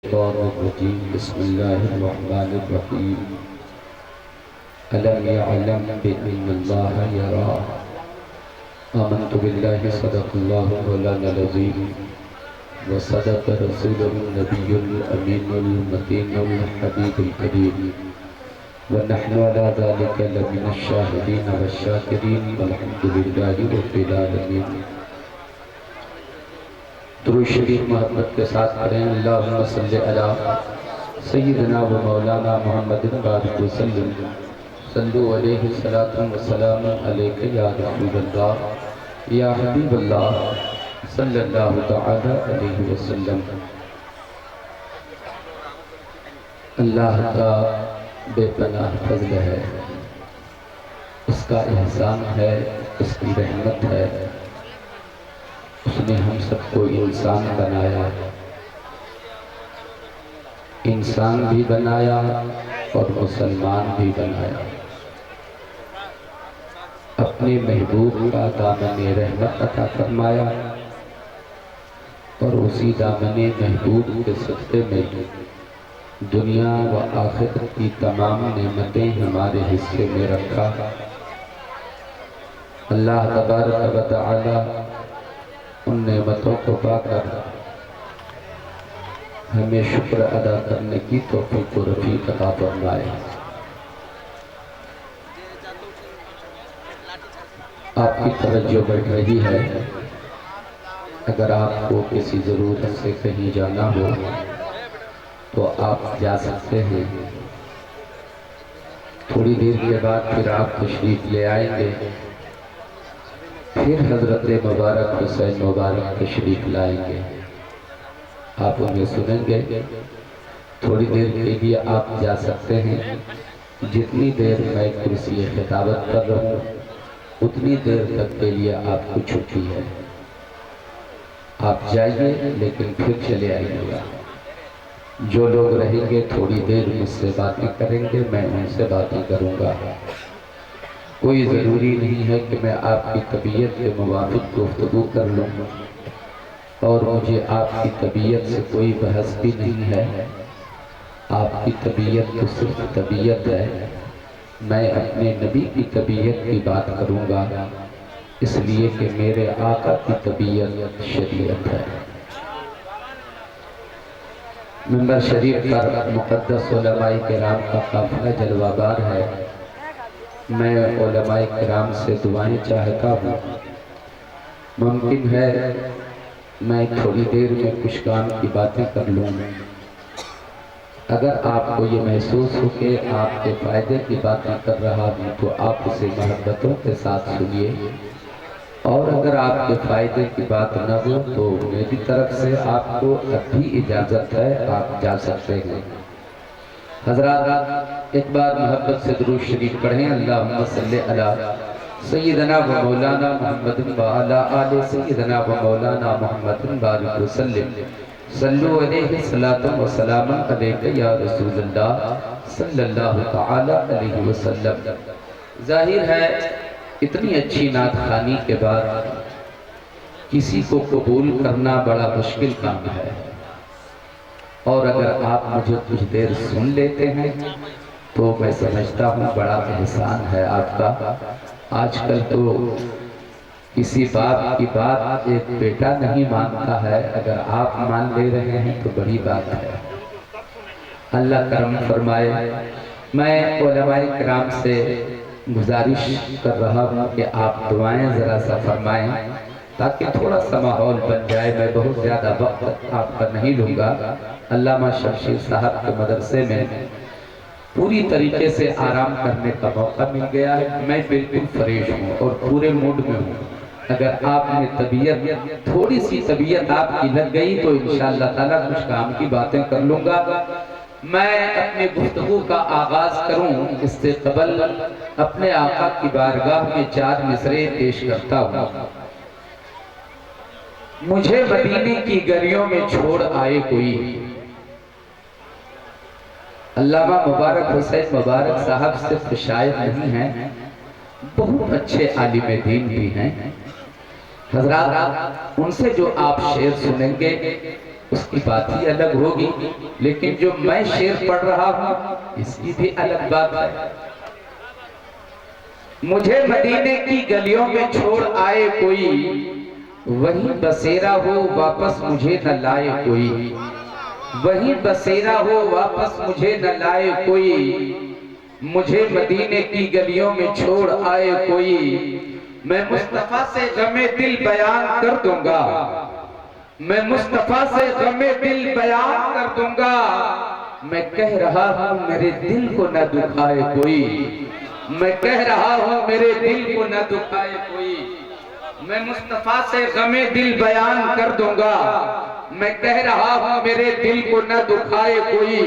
الشيطان الرجيم بسم الله الرحمن الرحيم ألم يعلم بأن الله يرى آمنت بالله صدق الله مولانا العظيم وصدق رسوله النبي الأمين المتين الحبيب الكريم ونحن على ذلك لمن الشاهدين والشاكرين والحمد لله رب العالمين. درود شریف محبت کے ساتھ پڑھیں. اللہم صلی علی سیدنا و مولانا محمد بارک وسلم. صلو علیہ السلام علیکہ یا رسول اللہ یا حبیب اللہ صلی اللہ تعالی علیہ وسلم. اللہ کا بے پناہ فضل ہے، اس کا احسان ہے، اس کی رحمت ہے. اس نے ہم سب کو انسان بنایا، انسان بھی بنایا اور مسلمان بھی بنایا. اپنے محبوب کا دامن رحمت عطا فرمایا اور اسی دامن محبوب کے صدقے میں دنیا و آخرت کی تمام نعمتیں ہمارے حصے میں رکھا. اللہ تبارک و تعالی ان نعمتوں کو پا کر ہمیں شکر ادا کرنے کی توفیق و رفیق عطا فرمائے. آپ کی توجہ بڑھ رہی ہے. اگر آپ کو کسی ضرورت سے کہیں جانا ہو تو آپ جا سکتے ہیں. تھوڑی دیر کے بعد پھر آپ تشریف لے آئیں گے، پھر حضرت مبارک حسین مبارک تشریف لائیں گے، آپ انہیں سنیں گے. تھوڑی دیر کے لیے آپ جا سکتے ہیں. جتنی دیر میں کرسی خطابت کر رہا ہوں اتنی دیر تک کے لیے آپ کو چھٹی ہے. آپ جائیے لیکن پھر چلے آئیے گا. جو لوگ رہیں گے تھوڑی دیر مجھ سے باتیں کریں گے، میں ان سے باتیں کروں گا. کوئی ضروری نہیں ہے کہ میں آپ کی طبیعت کے موافق گفتگو کر لوں، اور مجھے آپ کی طبیعت سے کوئی بحث بھی نہیں ہے. آپ کی طبیعت تو صرف طبیعت ہے. میں اپنے نبی کی طبیعت کی بات کروں گا، اس لیے کہ میرے آقا کی طبیعت شریعت ہے. منبر شریف پر مقدس علماء کرام کا قافلہ جلوہ بار ہے. میں علماء کرام سے دعائیں چاہتا ہوں. ممکن ہے میں تھوڑی دیر میں کچھ کام کی باتیں کر لوں. اگر آپ کو یہ محسوس ہو کہ آپ کے فائدے کی باتیں کر رہا ہوں تو آپ اسے محبتوں کے ساتھ سنیے، اور اگر آپ کے فائدے کی بات نہ ہو تو میری طرف سے آپ کو اب بھی اجازت ہے، آپ جا سکتے ہیں. حضرات ایک بار محبت سے درود شریف پڑھیں. اللہم صلی علی سیدنا و مولانا محمد وعلی آل سیدنا و مولانا محمد بارک وسلم. صلو علیہ السلام علیکہ یا رسول اللہ صلی اللہ تعالی علیہ وسلم. ظاہر ہے اتنی اچھی نعت خوانی کے بعد کسی کو قبول کرنا بڑا مشکل کام ہے، اور اگر آپ مجھے کچھ دیر سن لیتے ہیں تو میں سمجھتا ہوں بڑا احسان ہے آپ کا. آج کل تو کسی باپ کی بات ایک بیٹا نہیں مانتا ہے، اگر آپ مان لے رہے ہیں تو بڑی بات ہے. اللہ کرم فرمائے. میں علماء کرام سے گزارش کر رہا ہوں کہ آپ دعائیں ذرا سا فرمائیں تاکہ تھوڑا سا ماحول بن جائے. میں بہت زیادہ وقت آپ کا نہیں لوں گا. علامہ شمشیر صاحب کے مدرسے میں پوری طریقے سے آرام کرنے کا موقع مل گیا ہے. میں بالکل فریش ہوں اور پورے موڈ میں ہوں. اگر آپ نے تھوڑی سی طبیعت آپ کی لگ گئی تو انشاءاللہ تعالیٰ کچھ کام کی باتیں کر لوں گا. میں اپنے گفتگو کا آغاز کروں اس سے قبل اپنے آقا کی بارگاہ میں 4 مصرعے پیش کرتا ہوں. مجھے مدینے کی گلیوں میں چھوڑ آئے کوئی. علامہ مبارک حسین مبارک صاحب صرف شاعر نہیں ہیں، بہت اچھے عالم دین بھی ہیں. حضرات ان سے جو آپ شعر سنیں گے اس کی بات ہی الگ ہوگی، لیکن جو میں شعر پڑھ رہا ہوں اس کی بھی الگ بات ہے۔ مجھے مدینے کی گلیوں میں چھوڑ آئے کوئی، وہیں بسیرا ہو واپس مجھے نہ لائے کوئی، وہیں بسیرا ہو واپس مجھے نہ لائے کوئی، مجھے مدینے کی گلیوں میں چھوڑ آئے کوئی، میں مصطفیٰ سے غم دل بیان کر دوں گا، میں مصطفیٰ سے غم دل بیان کر دوں گا، میں کہہ رہا ہوں میرے دل کو نہ دکھائے کوئی، میں کہہ رہا ہوں میرے دل کو نہ دکھائے کوئی، میں مصطفیٰ سے غم دل بیان کر دوں گا، میں کہہ رہا ہوں میرے دل کو نہ دکھائے کوئی،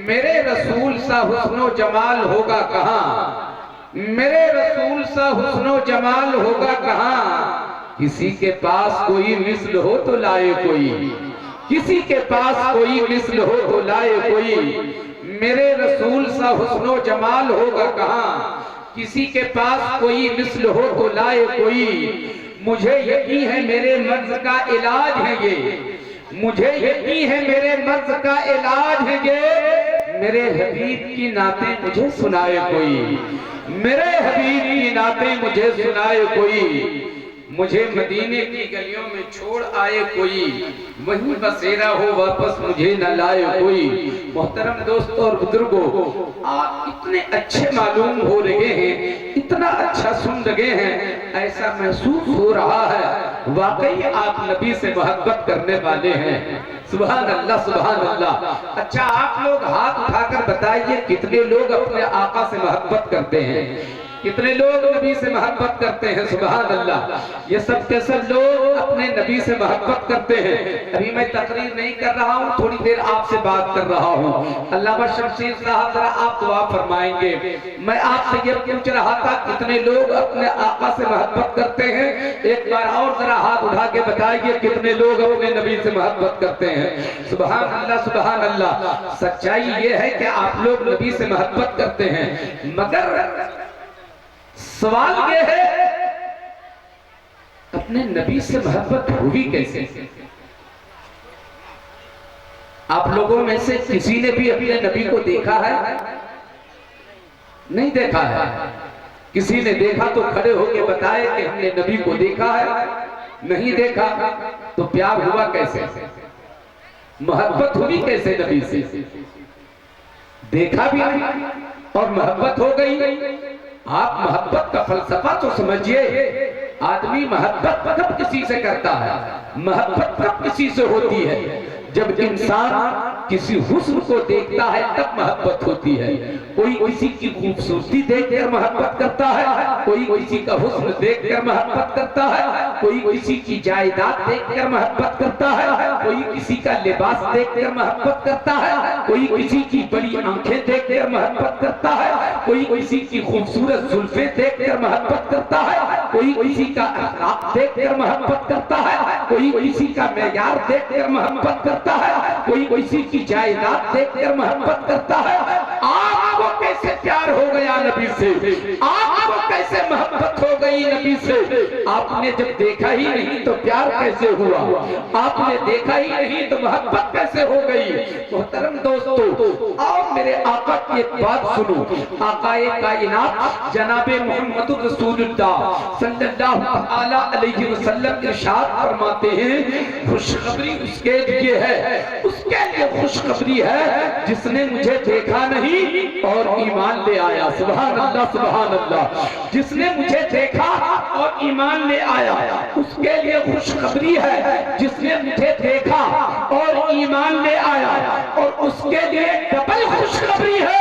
میرے رسول سا حسن و جمال ہوگا کہاں، میرے رسول سا حسن و جمال ہوگا کہاں، کسی کے پاس کوئی مثل ہو تو لائے کوئی، کسی کے پاس کوئی مثل ہو تو لائے کوئی، میرے رسول سا حسن و جمال ہوگا کہاں، کسی کے پاس کوئی مثل ہو تو لائے کوئی، مجھے یقین ہے میرے مرض کا علاج ہے یہ، مجھے یقین ہے میرے مرض کا علاج ہے یہ، میرے حبیب کی نعتیں مجھے سنائے کوئی، میرے حبیب کی نعتیں مجھے سنائے کوئی، مجھے مدینے کی گلیوں میں چھوڑ آئے کوئی، وہیں بسیرا ہو واپس مجھے نہ لائے کوئی۔ محترم دوستوں اور بزرگوں، آپ اتنے اچھے معلوم ہو رہے ہیں، اتنا اچھا سن رہے ہیں، ایسا محسوس ہو رہا ہے واقعی آپ نبی سے محبت کرنے والے ہیں۔ سبحان اللہ سبحان اللہ۔ اچھا آپ لوگ ہاتھ اٹھا کر بتائیے کتنے لوگ اپنے آقا سے محبت کرتے ہیں، کتنے لوگ نبی سے محبت کرتے ہیں؟ سبحان اللہ۔ یہ سب کے سب لوگ اپنے نبی سے محبت کرتے ہیں۔ ابھی میں تقریر نہیں کر رہا ہوں، تھوڑی دیر آپ سے بات کر رہا ہوں۔ علامہ شمشیر صاحب ذرا آپ دعا فرمائیں گے۔ میں آپ سے یہ پوچھ رہا تھا کتنے لوگ اپنے آقا سے محبت کرتے ہیں؟ ایک بار اور ذرا ہاتھ اٹھا کے بتائیے کتنے لوگ اپنے نبی سے محبت کرتے ہیں؟ سبحان اللہ سبحان اللہ۔ سچائی یہ ہے کہ آپ لوگ نبی سے محبت کرتے ہیں، مگر سوال یہ ہے اپنے نبی سے محبت ہوئی کیسے؟ آپ لوگوں میں سے کسی نے بھی اپنے نبی کو دیکھا ہے؟ نہیں دیکھا ہے؟ کسی نے دیکھا تو کھڑے ہو کے بتائے کہ ہم نے نبی کو دیکھا ہے؟ نہیں دیکھا تو پیار ہوا کیسے؟ محبت ہوئی کیسے نبی سے؟ دیکھا بھی نہیں اور محبت ہو گئی۔ آپ محبت کا فلسفہ تو سمجھئے، آدمی محبت کب کسی سے کرتا ہے؟ محبت کب کسی سے ہوتی ہے؟ جب انسان کسی حسن کو دیکھتا ہے تب محبت ہوتی ہے۔ کوئی کسی کی خوبصورتی دیکھ کر محبت کرتا ہے، کوئی کسی کا حسن دیکھ کر محبت کرتا ہے، کوئی کسی کی جائیداد دیکھ کر محبت کرتا ہے، کوئی کسی کا لباس دیکھ کر محبت کرتا ہے، کوئی کسی کی بڑی آنکھیں دیکھ کر محبت کرتا ہے، کوئی کسی کی خوبصورت زلفیں دیکھ کر محبت کرتا ہے، کوئی کسی کا اخلاق دیکھ کر محبت کرتا ہے، کوئی کسی کا معیار دیکھ کر محبت کرتا ہے، کوئی کسی کی جائیداد دیکھ کر محبت کرتا ہے۔ آپ کو کیسے پیار ہو گیا نبی سے؟ آپ کو کیسے محبت ہو گئی نبی سے؟ آپ نے جب دیکھا ہی نہیں تو پیار کیسے ہوا؟ آپ نے دیکھا ہی نہیں تو محبت کیسے ہو گئی؟ محترم دوستو، آؤ میرے آقا کی ایک بات سنو۔ آقا کائنات جناب محمد رسول اللہ صلی اللہ علیہ وسلم ارشاد فرماتے ہیں خوشخبری اس کے لیے ہے، اس کے لیے خوشخبری ہے جس نے مجھے دیکھا نہیں اور ایمان لے آیا۔ سبحان اللہ سبحان اللہ۔ جس نے مجھے دیکھا اور ایمان لے آیا اس کے لیے خوشخبری ہے، جس نے مجھے دیکھا اور ایمان لے آیا، اور اس کے لیے ڈبل خوشخبری ہے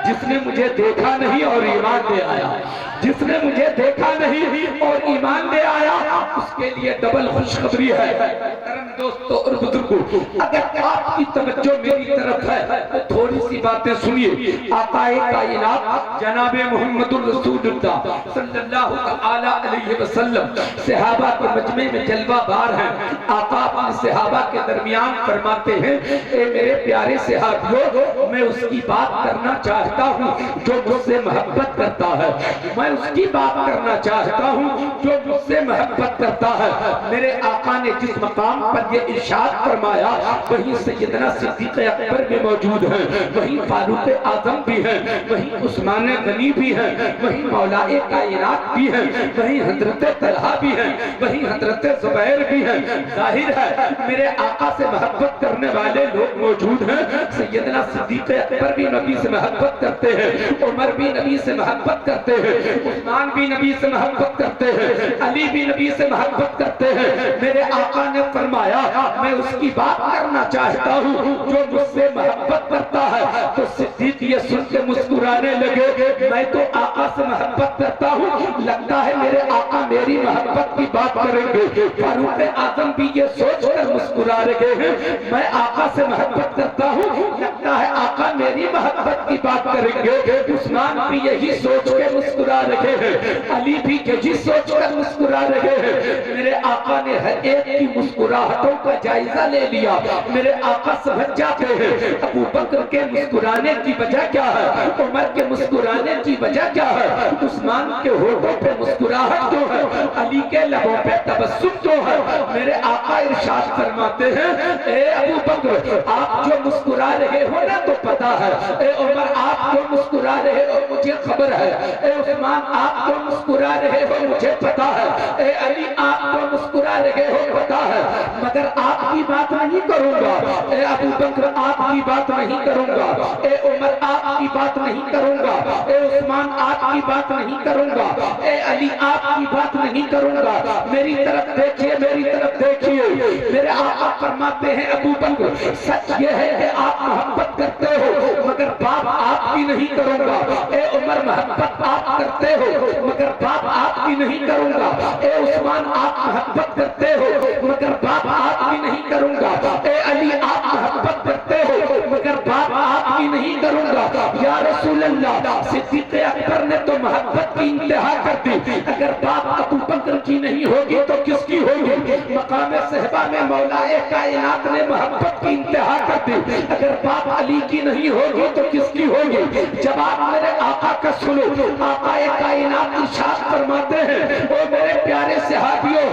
جس نے مجھے دیکھا نہیں اور ایمان لے آیا۔ جس نے مجھے دیکھا نہیں اور ایمان لے آیا اس کے لیے ڈبل خوشخبری ہے۔ محترم دوستو اور بزرگوں، اگر آپ کی توجہ میری طرف ہے تو تھوڑی سی باتیں سنیے۔ آقا کائنات جناب محمد رسول اللہ صلی اللہ علیہ وسلم صحابہ کے مجمع میں جلوہ بار ہیں۔ آقا اپنے صحابہ کے درمیان فرماتے ہیں اے میرے پیارے صحابیوں، میں اس کی بات کرنا چاہتا چاہتا ہوں جو مجھ سے محبت کرتا ہے، میں اس کی بات کرنا چاہتا ہوں جو مجھ سے محبت کرتا ہے۔ میرے آقا نے جس مقام پر یہ ارشاد فرمایا وہیں سیدنا صدیق اکبر بھی موجود ہیں، وہیں فاروق اعظم بھی ہیں، وہیں عثمان غنی بھی ہیں، وہیں مولا کائنات بھی ہیں، وہیں حضرت طلحہ بھی ہیں، وہیں حضرت زبیر بھی ہیں۔ ظاہر ہے میرے آقا سے محبت کرنے والے لوگ موجود ہیں۔ سیدنا صدیق اکبر بھی نبی سے محبت کرتے ہیں، عمر بھی نبی سے محبت کرتے ہیں، عثمان بھی نبی سے محبت کرتے ہیں، علی بھی نبی سے محبت کرتے ہیں۔ میرے آقا نے فرمایا میں اس کی بات کرنا چاہتا ہوں جو مجھ سے محبت کرتا ہے۔ تو صدیق یہ سن کے مسکرانے لگے، میں تو آقا سے محبت کرتا ہوں، لگتا ہے میرے آقا میری محبت کی بات کریں گے۔ فاروق اعظم بھی یہ سوچ کر مسکرا رہے ہیں میں آقا سے محبت کرتا ہوں، لگتا ہے آقا میری محبت کی بات کریں گے۔ عثمان بھی یہی سوچ کے مسکرا رہے ہیں، علی بھی یہی سوچ کر مسکرا رہے ہیں۔ میرے آقا نے ہر ایک کی مسکراہٹوں کا جائزہ لے لیا۔ میرے آقا سمجھ جاتے ہیں ابو بکر کے مسکرانے کی وجہ کیا ہے، عمر کے مسکرانے کی وجہ کیا ہے، عثمان کے ہونٹوں پہ مسکراہٹ کیوں ہے، علی کے لبوں پہ تبسم کیوں ہے۔ میرے آقا ارشاد فرماتے ہیں اے ابو بکر آپ جو مسکرا رہے ہو نا تو پتا ہے، اے عمر آپ جو مسکرا رہے ہو مجھے خبر ہے، اے عثمان آپ جو مسکرا رہے ہو مجھے پتا ہے، اے علی آپ جو مسکرا رہے ہو پتا ہے، مگر آپ کی بات نہیں کروں گا۔ اے ابو بکر آپ کی بات نہیں کروں گا، اے عمر آپ کی بات نہیں کروں گا، اے عثمان آپ کی بات نہیں کروں گا، اے علی آپ کی بات نہیں کروں گا۔ میری طرف دیکھیے، میری طرف دیکھیے۔ میرے آقا فرماتے ہیں ابو بکر سچ یہ ہے کہ آپ محبت کرتے ہو مگر باپ آپ کی نہیں کروں گا۔ اے عمر محبت آپ کرتے ہو مگر باپ آپ کی نہیں کروں گا۔ اے عثمان آپ محبت کرتے ہو مگر باپ آپ کی نہیں کروں گا۔ اے علی آپ محبت کرتے ہو مگر باپ آپ کی نہیں کروں گا۔ یا رسول اللہ صدیق اکبر نے تو محبت کی انتہا کر دی، اگر باپ ابو بکر کی نہیں ہوگی تو کس کی ہوگی؟ مقام صحبہ میں مولا کائنات نے محبت کی انتہا کر دی، اگر باپ علی کی نہیں ہوگی تو کس کی ہوگی؟ جب آپ میرے آقا کا سنو، آقا کائنات ارشاد فرماتے ہیں او میرے پیارے صحابیوں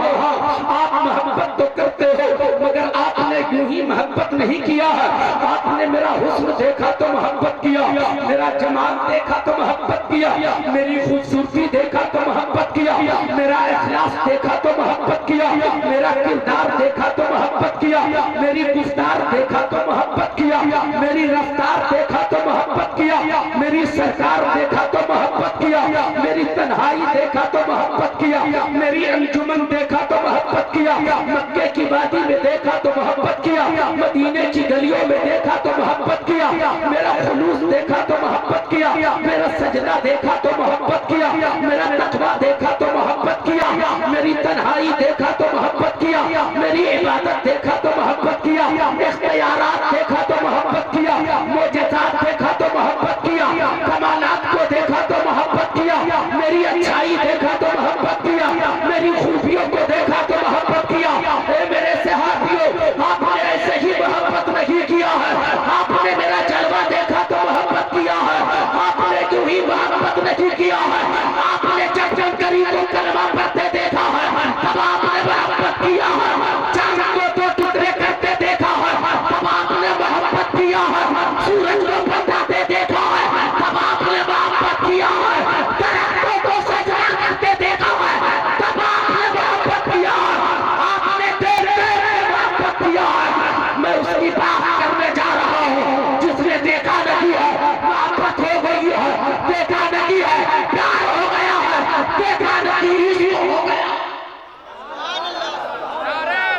آپ محبت تو کرتے ہو مگر آپ نے یوں ہی محبت نہیں کیا ہے، آپ نے میرا حسن دیکھا تو محبت کیا، میرا جمال دیکھا تو محبت کیا، میری خوبصورتی دیکھا تو محبت کیا، میرا اخلاص دیکھا تو محبت کیا، میرا کردار دیکھا تو محبت کیا، میری گفتار دیکھا تو محبت کیا، میری رفتار دیکھا تو محبت کیا، میری سرکار دیکھا تو محبت کیا، میری تنہائی دیکھا تو محبت کیا، میری انجمن دیکھا تو محبت کیا، مکے کی وادی میں دیکھا تو محبت کیا، مدینے کی گلیوں میں دیکھا تو محبت کیا، میرا خلوص دیکھا تو محبت کیا، میرا سجدہ دیکھا تو محبت کیا، میرا تقویٰ دیکھا تو محبت کیا، میری تنہائی دیکھا تو محبت کیا، میری عبادت دیکھا تو محبت کیا، اختیارات دیکھا تو محبت کیا، معجزات دیکھا تو محبت کیا، کمالات کو دیکھا تو محبت کیا، میری اچھائی دیکھا تو محبت کیا، میری خوبیوں کو دیکھا تو محبت کیا۔ اے میرے صحابیوں آپ نے ایسے ہی محبت نہیں کیا ہے، آپ نے میرا جلوہ دیکھا تو محبت کیا ہے، آپ نے کیوں ہی محبت نہیں کیا ہے، آپ نے جب جب کریم کو کلمہ پڑھتے دیکھا ہے تب آپ نے محبت کیا ہے، چاند کو دو ٹکڑے کرتے دیکھا ہے تب آپ نے محبت کیا ہے، سورج کو بتاتے دیکھا ہے تب آپ نے محبت کیا ہے، درختوں کو سجدہ کرتے دیکھا ہے تب آپ نے محبت کیا ہے، آپ نے دیکھتے محبت کیا ہے۔ میں اس کی بات کرنے جا رہا ہوں جس نے دیکھا نہیں ہے محبت ہو گئی ہے، دیکھا نہیں ہے پیار ہو گیا ہے، دیکھا نہیں عشق ہو گیا۔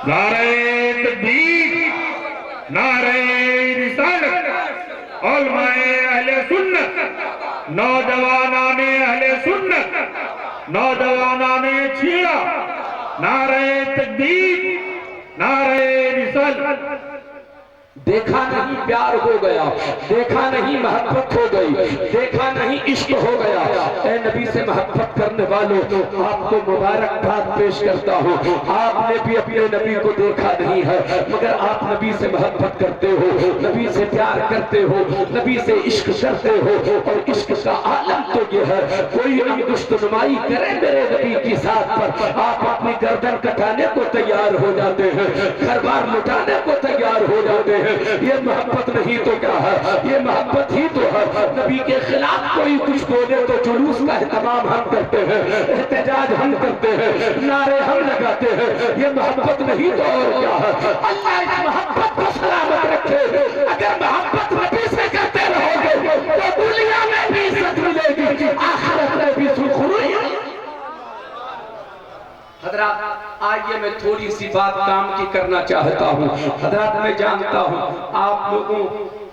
نعرہ تکبیر، نعرہ رسالت، علماء اہل سنت، نوجوانان اہل سنت، نوجوانان شیعہ، نعرہ تکبیر، نعرہ رسالت۔ دیکھا نہیں پیار ہو گیا، دیکھا نہیں محبت ہو گئی، دیکھا نہیں عشق ہو گیا۔ اے نبی سے محبت کرنے والوں، آپ کو مبارکباد پیش کرتا ہوں۔ آپ نے بھی اپنے نبی کو دیکھا نہیں ہے، مگر آپ نبی سے محبت کرتے ہو، نبی سے پیار کرتے ہو، نبی سے عشق کرتے ہو، اور عشق کا عالم تو یہ ہے، کوئی انگشت نمائی کرے میرے نبی کی ذات پر، آپ اپنی گردن کٹانے کو تیار ہو جاتے ہیں، گھر بار لٹانے کو تیار ہو جاتے ہیں۔ یہ محبت نہیں تو کیا ہے؟ یہ محبت ہی تو ہے۔ نبی کے خلاف کوئی کچھ بولے تو جلوس کا اہتمام ہم کرتے ہیں، احتجاج ہم کرتے ہیں، نعرے ہم لگاتے ہیں۔ یہ محبت نہیں تو اور کیا ہے؟ اللہ اس محبت کو سلامت رکھے۔ اگر محبت نبی سے کرتے رہو گے تو دنیا میں بھی عزت ملے گی، آخرت میں بھی سرخروئی۔ حضرات آئیے میں تھوڑی سی بات کام کی کرنا چاہتا ہوں۔ حضرات میں جانتا ہوں آپ لوگوں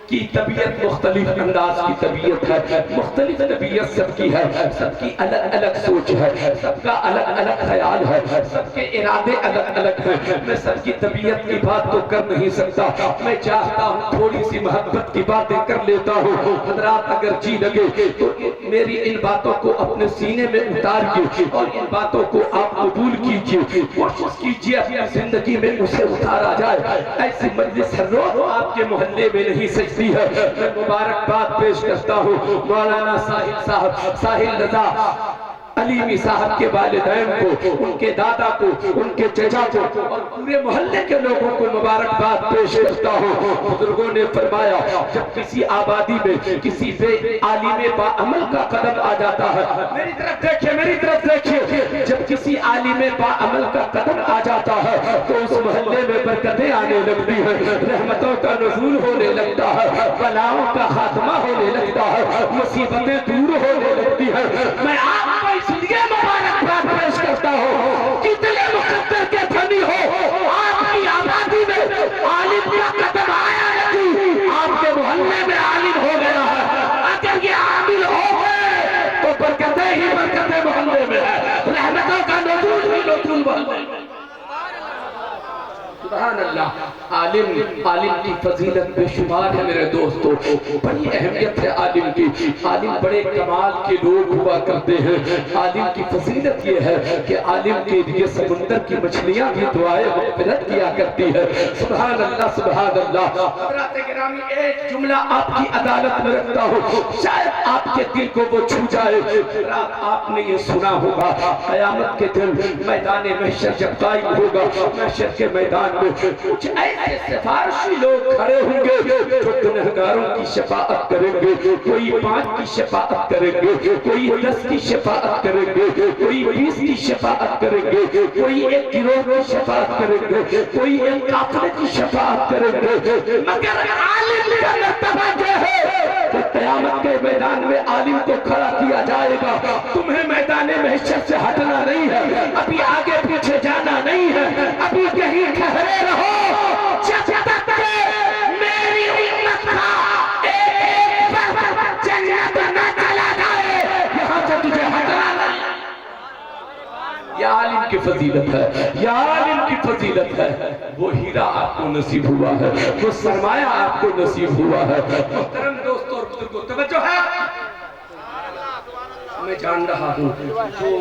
کی طبیعت مختلف انداز کی طبیعت ہے، مختلف طبیعت سب کی ہے، سب کی الگ الگ سوچ ہے، سب کا الگ الگ خیال ہے، سب کے ارادے الگ الگ ہیں۔ میں سب کی طبیعت کی بات تو کر نہیں سکتا، میں چاہتا ہوں تھوڑی سی محبت کی باتیں کر لیتا ہوں۔ حضرات اگر جی لگے تو میری ان باتوں کو اپنے سینے میں اتاریے اور ان باتوں کو آپ قبول کیجئے، کوشش کیجئے اپنی زندگی میں اسے اتارا جائے۔ ایسی مجلس ہر روز آپ کے محلے میں نہیں سجتی ہے۔ میں مبارکباد پیش کرتا ہوں مولانا ساحل رضا علیمی صاحب کے والدین کو، ان کے دادا کو، ان کے چچا کو اور پورے محلے کے لوگوں کو مبارکباد پیش کرتا ہوں۔ بزرگوں نے فرمایا جب کسی آبادی میں کسی بے عالم با عمل کا قدم آ جاتا ہے، میری طرف دیکھیں، میری طرف دیکھیں، جب کسی عالم با عمل کا قدم آ جاتا ہے تو اس محلے میں برکتیں آنے لگتی ہیں، رحمتوں کا نزول ہونے لگتا ہے، بلاؤں کا خاتمہ ہونے لگتا ہے، مصیبتیں دور ہونے لگتی ہیں۔ میں آپ کو اس لیے مبارکباد پیش کرتا ہوں، کتنے مقدر کے دھنی ہو، آپ کی آبادی میں عالم کا قدم آیا نہیں، آپ کے محلے میں عالم ہو گیا ہے۔ اگر یہ عامل ہو گئے تو برکتیں ہی برکتیں محلے میں ہے، رحمتوں کا نزول ہی نزول محلے میں۔ سبحان اللہ۔ عالم کی فضیلت بے شمار ہے میرے دوستو، بڑی اہمیت ہے عالم کی۔ عالم بڑے کمال کے لوگ ہوا کرتے ہیں۔ عالم کی فضیلت یہ ہے کہ عالم کے لیے سمندر کی مچھلیاں بھی دعائے مغفرت کیا کرتی ہے۔ سبحان اللہ، سبحان اللہ۔ حضرات گرامی ایک جملہ آپ کی عدالت میں رکھتا ہوں، شاید آپ کے دل کو وہ چھو جائے۔ آپ نے یہ سنا ہوگا قیامت کے دن میدان محشر جب قائم ہوگا، محشر کے میدان میں کچھ ایسے سفارشی لوگ کھڑے ہوں گے جو گنہگاروں کی شفاعت کریں گے۔ کوئی 5 کی شفاعت کریں گے، کوئی 10 کی شفاعت کریں گے، کوئی 20 کی شفاعت کریں گے، کوئی ایک گروہ کی شفاعت کریں گے، کوئی ایک قافلے کی شفاعت کریں گے، مگر عالم کا مرتبہ یہ ہے کہ قیامت کے میدان میں عالم کو کھڑا کیا جائے گا۔ تمہیں میدان محشر سے ہٹنا نہیں ہے، ابھی آگے پیچھے جانا نہیں ہے، ابھی کہیں ٹھہرے رہو جب تک کہ میری امت کا ایک فرد جنت نہ چلا جائے، یہاں سے تجھے ہٹنا نہیں۔ یہ عالم کی فضیلت ہے، یہ عالم کی فضیلت ہے۔ وہ ہیرا آپ کو نصیب ہوا ہے، وہ سرمایہ آپ کو نصیب ہوا ہے۔ محترم دوستو اور بزرگوں توجہ ہے، میں جان رہا ہوں جو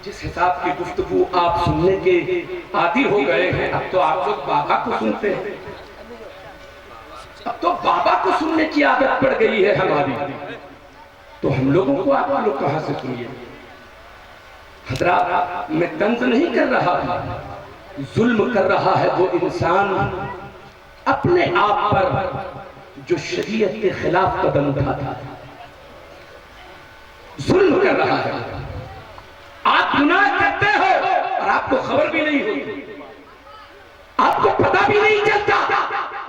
جس حساب کی گفتگو آپ سننے کے عادی ہو گئے ہیں، اب تو آپ لوگ بابا کو سنتے ہیں، اب تو بابا کو سننے کی عادت پڑ گئی ہے ہماری، تو ہم لوگوں کو آپ لوگ کہاں سے سنیے؟ حضرات میں طنز نہیں کر رہا، ظلم کر رہا ہے وہ انسان اپنے آپ پر جو شریعت کے خلاف قدم اٹھاتا ہے، ظلم کر رہا ہے۔ آپ گناہ کرتے ہو اور آپ کو خبر بھی نہیں ہوتی، آپ کو پتہ بھی نہیں چلتا،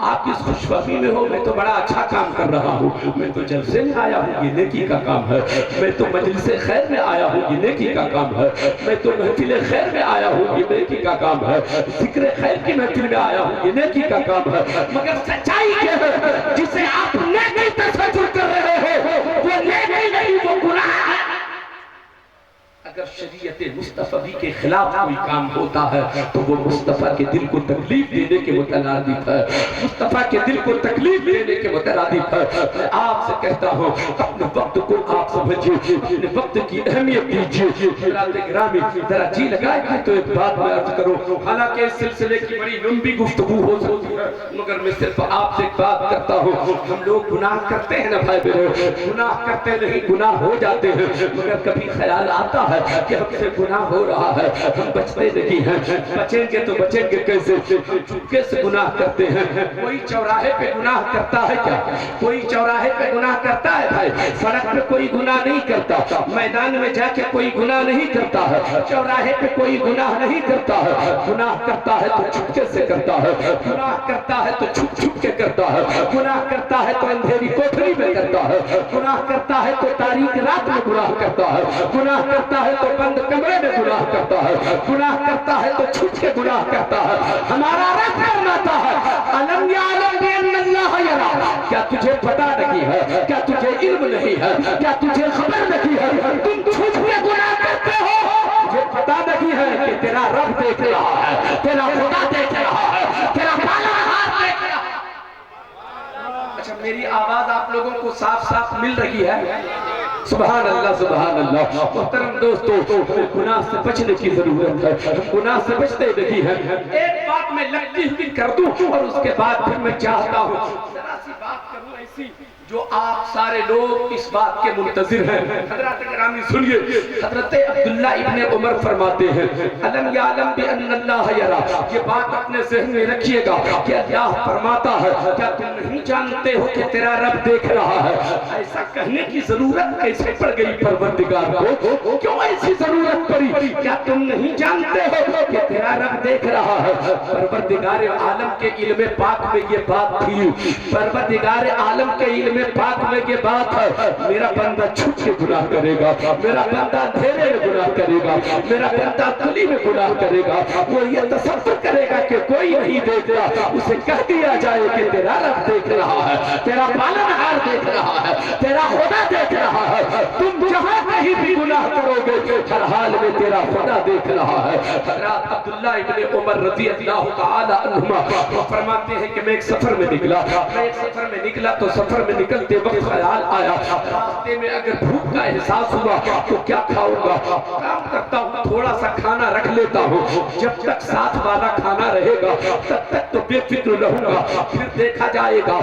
آپ اس خوشفہمی میں ہو میں تو بڑا اچھا کام کر رہا ہوں، میں تو جلسے میں آیا ہوں، یہ نیکی کا کام ہے، میں تو مجلس خیر میں آیا ہوں، یہ نیکی کا کام ہے، میں تو محفل خیر میں آیا ہوں، یہ نیکی کا کام ہے، ذکر خیر کی محفل میں آیا ہوں، یہ نیکی کا کام ہے۔ مگر سچائی کیا ہے جسے آپ نیکی تصور کر رہے ہو وہ نیکی نہیں، وہ گناہ ہے۔ اگر شریعت مصطفی کے خلاف کوئی کام ہوتا ہے تو وہ مصطفیٰ کے دل کو تکلیف دینے کے مترادف ہے، مصطفیٰ کے دل کو تکلیف دینے کے مترادف ہے۔ میں آپ سے کہتا ہوں اپنے وقت کو آپ سمجھیے، اپنے وقت کی اہمیت دیجیے۔ حضرات گرامی ذرا جی لگائے کہ تو ایک بات میں عرض کروں، حالانکہ اس سلسلے کی بڑی لمبی گفتگو ہو سکتی ہے، مگر میں صرف آپ سے ایک بات کرتا ہوں۔ ہم لوگ گناہ کرتے ہیں نا بھائی میرے، گناہ کرتے نہیں، گناہ ہو جاتے ہیں، مگر کبھی خیال آتا ہے کہ ہم سے گناہ ہو رہا ہے، ہم بچتے نہیں ہیں، بچیں گے تو بچیں گے کیسے؟ ہم چپکے سے گناہ کرتے ہیں۔ کوئی چوراہے پہ گناہ کرتا ہے کیا؟ کوئی چوراہے پہ گناہ کرتا ہے بھائی؟ سڑک پہ کوئی گناہ نہیں کرتا، میدان میں جا کے کوئی گناہ نہیں کرتا ہے، چوراہے پہ کوئی گناہ نہیں کرتا ہے۔ گناہ کرتا ہے تو چپکے سے کرتا ہے، گناہ کرتا ہے تو چھپ چھپ کے کرتا ہے، گناہ کرتا ہے تو اندھیری کوٹھری میں کرتا ہے، گناہ کرتا ہے تو تاریک رات میں گناہ کرتا ہے، گناہ کرتا ہے تو بند کمرے میں گناہ کرتا ہے، گناہ کرتا ہے تو چھپ کے گناہ کرتا ہے۔ ہمارا رب فرماتا ہے الم یعلم بان اللہ یرا، کیا تجھے پتہ نہیں ہے؟ کیا تجھے علم نہیں ہے؟ کیا تجھے خبر نہیں ہے؟ تم چھپ کے گناہ کرتے ہو، تجھے پتہ نہیں ہے کہ تیرا رب دیکھ رہا ہے، تیرا خدا دیکھ رہا ہے، تیرا پالنہار دیکھ رہا ہے۔ اچھا میری آواز آپ لوگوں کو صاف صاف مل رہی ہے؟ سبحان اللہ سبحان اللہ۔ محترم دوستو، ہمیں گناہ سے بچنے کی ضرورت ہے، ہم گناہ سے بچتے نہیں ہیں۔ ایک بات میں لگتی ہوئی کر دوں اور اس کے بعد پھر میں چاہتا ہوں ذرا سی بات کروں ایسی جو آپ سارے لوگ اس بات کے منتظر ہیں۔ حضرات گرامی سنیے، حضرت عبداللہ ابن عمر فرماتے ہیں الم یعلم بان اللہ یرا، یہ بات اپنے ذہن میں رکھیے گا کہ اللہ فرماتا ہے کیا تم نہیں جانتے ہو کہ تیرا رب دیکھ رہا ہے؟ ایسا کہنے کی ضرورت کیسے پڑ گئی پروردگار کو؟ کیوں ایسی ضرورت پڑی؟ کیا تم نہیں جانتے ہو کہ تیرا رب دیکھ رہا ہے؟ پروردگار عالم کے علم پاک میں یہ بات تھی، پروردگار عالم کے علم پاک میں یہ بات ہے میرا بندہ چھپ کے گناہ کرے گا، میرا بندہ اندھیرے میں گناہ کرے گا، میرا بندہ گلی میں گناہ کرے گا، وہ یہ تصور کرے گا کہ کوئی نہیں دیکھ رہا، اسے کہہ دیا جائے کہ تیرا رب دیکھ رہا ہے، تیرا پالنہار دیکھ رہا ہے، تیرا خدا دیکھ رہا ہے۔ تم جہاں کہیں بھی گناہ کرو گے ہر حال میں تیرا خدا دیکھ رہا ہے۔ حضرات عبداللہ ابن عمر رضی اللہ تعالی عنہما فرماتے ہیں کہ میں ایک سفر میں نکلا تو سفر میں نکلتے وقت خیال آیا راستے میں اگر بھوک کا احساس ہوا تو کیا کھاؤں گا؟ کام کرتا ہوں تھوڑا سا کھانا رکھ لیتا ہوں، جب تک ساتھ والا کھانا رہے گا تب تک تو بے فکر رہوں گا، پھر دیکھا جائے گا۔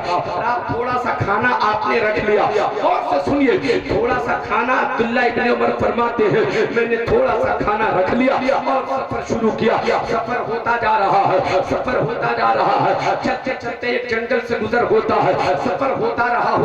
تھوڑا سا کھانا آپ نے رکھ لیا، اور سے سنیے تھوڑا سا کھانا عبداللہ ابن عمر فرماتے ہیں میں نے تھوڑا سا کھانا رکھ لیا اور سفر شروع کیا۔ سفر ہوتا جا رہا ہے، سفر ہوتا جا رہا ہے، چلتے چلتے ایک جنگل سے گزر ہوتا ہے، سفر ہوتا رہا،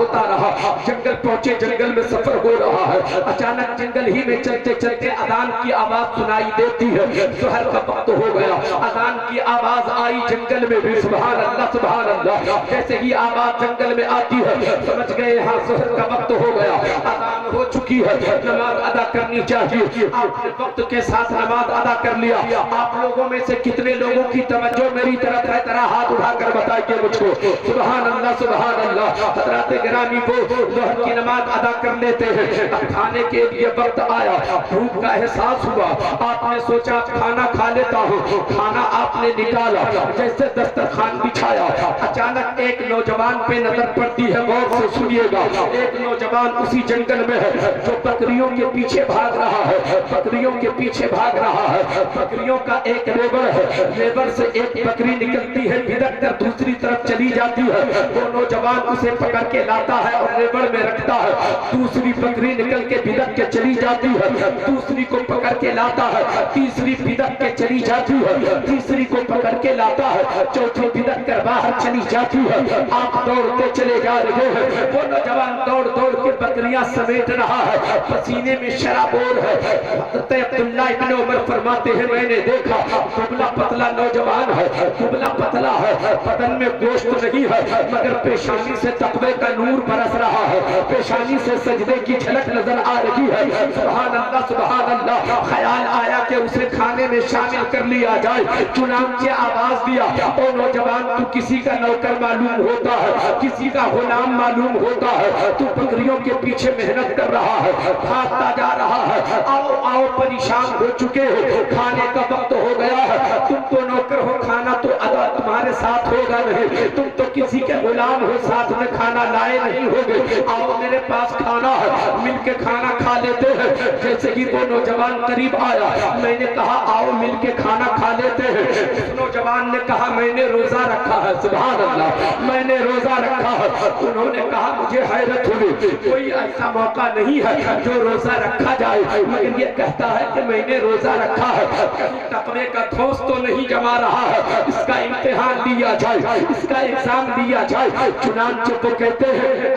جنگل پہنچے، جنگل میں سفر ہو رہا ہے، اچانک جنگل ہی میں چلتے چلتے اذان کی آواز سنائی دیتی ہے، ظہر کا وقت ہو گیا، اذان کی آواز آئی جنگل میں بھی، سبحان اللہ سبحان اللہ۔ جیسے ہی آواز جنگل میں آتی ہے سمجھ گئے ہاں ظہر کا وقت ہو گیا، اذان ہو چکی ہے، نماز ادا کرنی چاہیے۔ آپ نے وقت کے ساتھ نماز ادا کر لیا۔ آپ لوگوں میں سے کتنے لوگوں کی توجہ میری طرف ہے؟ ذرا ہاتھ اٹھا کر بتائیے مجھ کو، سبحان اللہ سبحان اللہ۔ حضرات گرامی کو ظہر کی نماز ادا کر لیتے ہیں، اب کھانے کے لیے وقت آیا، بھوک کا احساس ہوا، آپ نے سوچا کھانا کھا لیتا ہوں، کھانا آپ نے نکالا، جیسے دسترخوان بچھایا، اچانک ایک نوجوان پہ نظر پڑتی ہے، غور سے سنیے گا۔ ایک نوجوان اسی جنگل میں ہے جو بکریوں کے پیچھے بھاگ رہا ہے، بکریوں کے پیچھے بھاگ رہا ہے، بکریوں کا ایک ریوڑ ہے، ریوڑ سے ایک بکری نکلتی ہے، بھدک کر دوسری طرف چلی جاتی ہے، وہ نوجوان اسے پکڑ کے لاتا ہے اور ریوڑ میں رکھتا ہے، دوسری بکری نکل کے بھدک کے چلی جاتی ہے، دوسری کو پکڑ کے لاتا ہے، تیسری بھدک کے چلی جاتی ہے، تیسری کو پکڑ کے لاتا ہے، چوتھی بھدک کر باہر چلی جاتی ہے۔ آپ دوڑتے چلے جا رہے ہیں، وہ نوجوان دوڑ دوڑ کے بکریاں سمیٹ رہا ہے، پسینے میں شرابور ہے۔ حضرت عبداللہ ابن عمر فرماتے ہیں میں نے دیکھا دبلا پتلا نوجوان ہے، دبلا پتلا ہے، بدن میں گوشت نہیں ہے، مگر پیشانی سے تقوی کا نور برس رہا ہے، پیشانی سے سجدے کی جھلک نظر آ رہی ہے۔ سبحان اللہ سبحان اللہ۔ خیال آیا کہ اسے کھانے میں شامل کر لیا جائے، چنانچہ آواز دیا او نوجوان تو کسی کا نوکر معلوم ہوتا ہے، کسی کا غلام معلوم ہوتا ہے، تو بکریوں کے پیچھے محنت کر رہا ہے، بھاگتا جا رہا ہے، آؤ آؤ پریشان ہو چکے ہو، کھانے کا وقت ہو گیا ہے، تم تو نوکر ہو، کھانا تو ادا تمہارے ساتھ ہوگا نہیں، تم تو کسی کے غلام ہو، ساتھ میں کھانا لائے نہیں ہوگے، آؤ میرے پاس کھانا ہے، مل کے کھانا کھا لیتے ہیں۔ جیسے ہی وہ نوجوان قریب آیا، میں نے کہا آؤ مل کے کھانا کھا لیتے ہیں۔ اس نوجوان نے کہا میں نے روزہ رکھا ہے، سبحان اللہ، میں نے روزہ رکھا ہے۔ انہوں نے کہا مجھے حیرت ہوئی، کوئی ایسا موقع نہیں ہے جو روزہ رکھا جائے مگر یہ کہتا ہے کہ میں نے روزہ رکھا ہے، کہیں تقوی کا ٹھوس تو نہیں جما رہا ہے، اس کا امتحان لیا جائے، اس کا ایگزام لیا جائے۔ چنانچہ وہ کہتے ہیں،